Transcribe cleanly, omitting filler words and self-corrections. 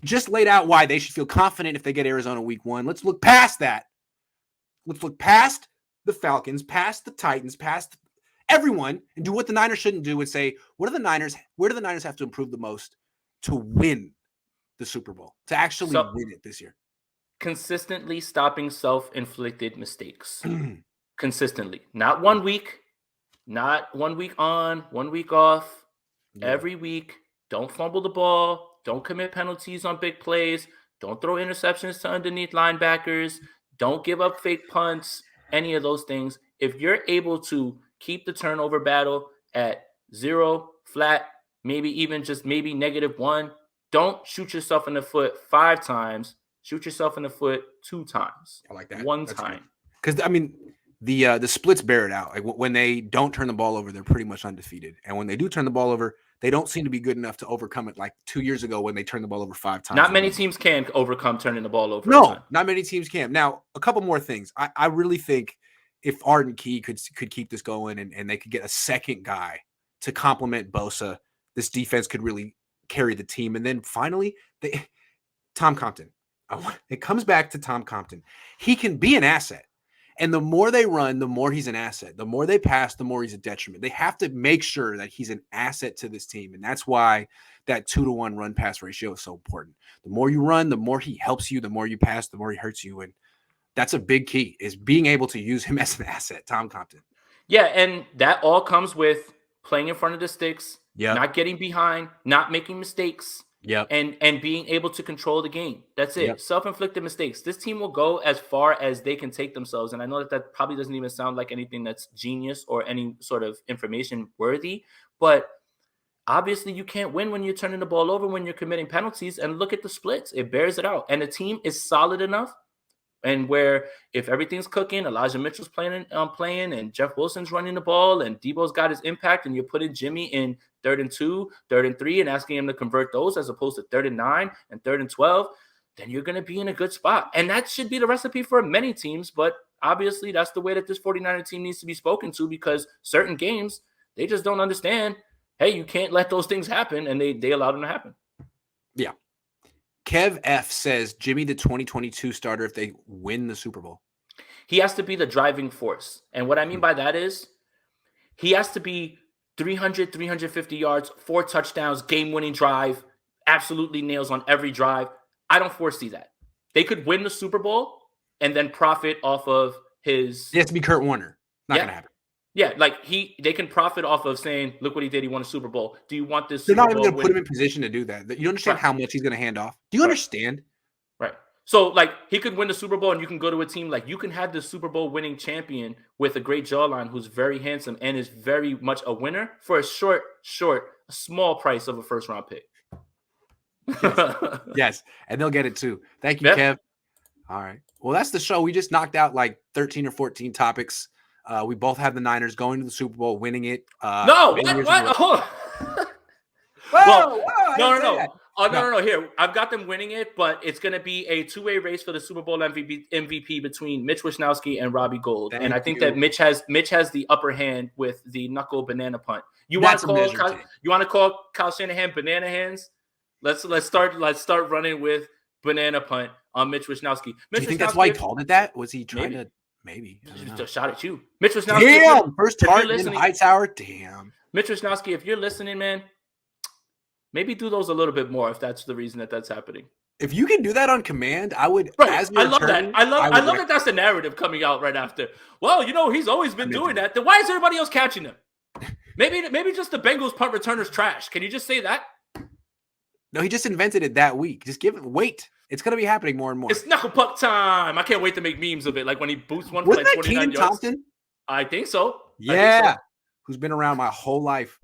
just laid out why they should feel confident if they get Arizona week 1. Let's look past that. Let's look past the Falcons, past the Titans, past everyone, and do what the Niners shouldn't do and say, where do the Niners have to improve the most to win the Super Bowl, to actually win it this year? Consistently stopping self-inflicted mistakes. Consistently. Not 1 week, not 1 week on, 1 week off. Yeah. Every week. Don't fumble the ball. Don't commit penalties on big plays. Don't throw interceptions to underneath linebackers. Don't give up fake punts. Any of those things. If you're able to keep the turnover battle at 0, flat, maybe even just maybe -1, don't shoot yourself in the foot 5 times. Shoot yourself in the foot 2 times. I like that. One time. Because, I mean, the splits bear it out. Like when they don't turn the ball over, they're pretty much undefeated. And when they do turn the ball over, they don't seem to be good enough to overcome it like 2 years ago when they turned the ball over 5 times. Not many teams can overcome turning the ball over. No, not many teams can. Now, a couple more things. I really think if Arden Key could keep this going and they could get a second guy to complement Bosa, this defense could really carry the team. And then finally, Tom Compton. It comes back to Tom Compton. He can be an asset. And the more they run, the more he's an asset. The more they pass, the more he's a detriment. They have to make sure that he's an asset to this team. And that's why that 2-to-1 run-pass ratio is so important. The more you run, the more he helps you. The more you pass, the more he hurts you. And that's a big key, is being able to use him as an asset, Tom Compton. Yeah, and that all comes with playing in front of the sticks, not getting behind, not making mistakes. Yep. And being able to control the game. That's it. Yep. Self-inflicted mistakes. This team will go as far as they can take themselves. And I know that probably doesn't even sound like anything that's genius or any sort of information worthy. But obviously you can't win when you're turning the ball over, when you're committing penalties. And look at the splits. It bears it out. And the team is solid enough. And where if everything's cooking, Elijah Mitchell's playing, and Jeff Wilson's running the ball, and Debo's got his impact, and you're putting Jimmy in 3rd and 2, 3rd and 3, and asking him to convert those as opposed to 3rd and 9 and 3rd and 12, then you're going to be in a good spot. And that should be the recipe for many teams, but obviously that's the way that this 49er team needs to be spoken to, because certain games, they just don't understand, hey, you can't let those things happen, and they allow them to happen. Yeah. Kev F says Jimmy the 2022 starter if they win the Super Bowl. He has to be the driving force. And what I mean by that is he has to be 300, 350 yards, 4 touchdowns, game-winning drive, absolutely nails on every drive. I don't foresee that. They could win the Super Bowl and then profit off of his... It has to be Kurt Warner. Not going to happen. Yeah, like they can profit off of saying, look what he did, he won a Super Bowl. Do you want this They're Super not even Bowl going to put him in position to do that. You understand how much he's going to hand off? Do you understand? Right. So, like, he could win the Super Bowl and you can go to a team, like, you can have the Super Bowl winning champion with a great jawline who's very handsome and is very much a winner for a small price of a first-round pick. Yes, and they'll get it too. Thank you, Kev. All right. Well, that's the show. We just knocked out like 13 or 14 topics. We both have the Niners going to the Super Bowl, winning it. No, what? No. Oh, no. Here, I've got them winning it, but it's going to be a two-way race for the Super Bowl MVP between Mitch Wishnowsky and Robbie Gould. I think that Mitch has the upper hand with the knuckle banana punt. You want to call Kyle Shanahan banana hands? Let's start running with banana punt on Mitch Wishnowsky. Do you think that's why he called it that? Was he trying to? Maybe. Just a shot at you. Mitch Wishnowsky. Damn! First target in Hightower. Damn. Mitch Wishnowsky, if you're listening, man, maybe do those a little bit more if that's the reason that's happening. If you can do that on command, I would. Right. I love that. I love that that's the narrative coming out right after. Well, he's always been doing that. Then why is everybody else catching him? Maybe just the Bengals punt returner's trash. Can you just say that? No, he just invented it that week. Just wait. It's going to be happening more and more. It's knuckle puck time. I can't wait to make memes of it. Like when he boosts one for like 29 yards. Thompson? I think so. Yeah. Who's been around my whole life.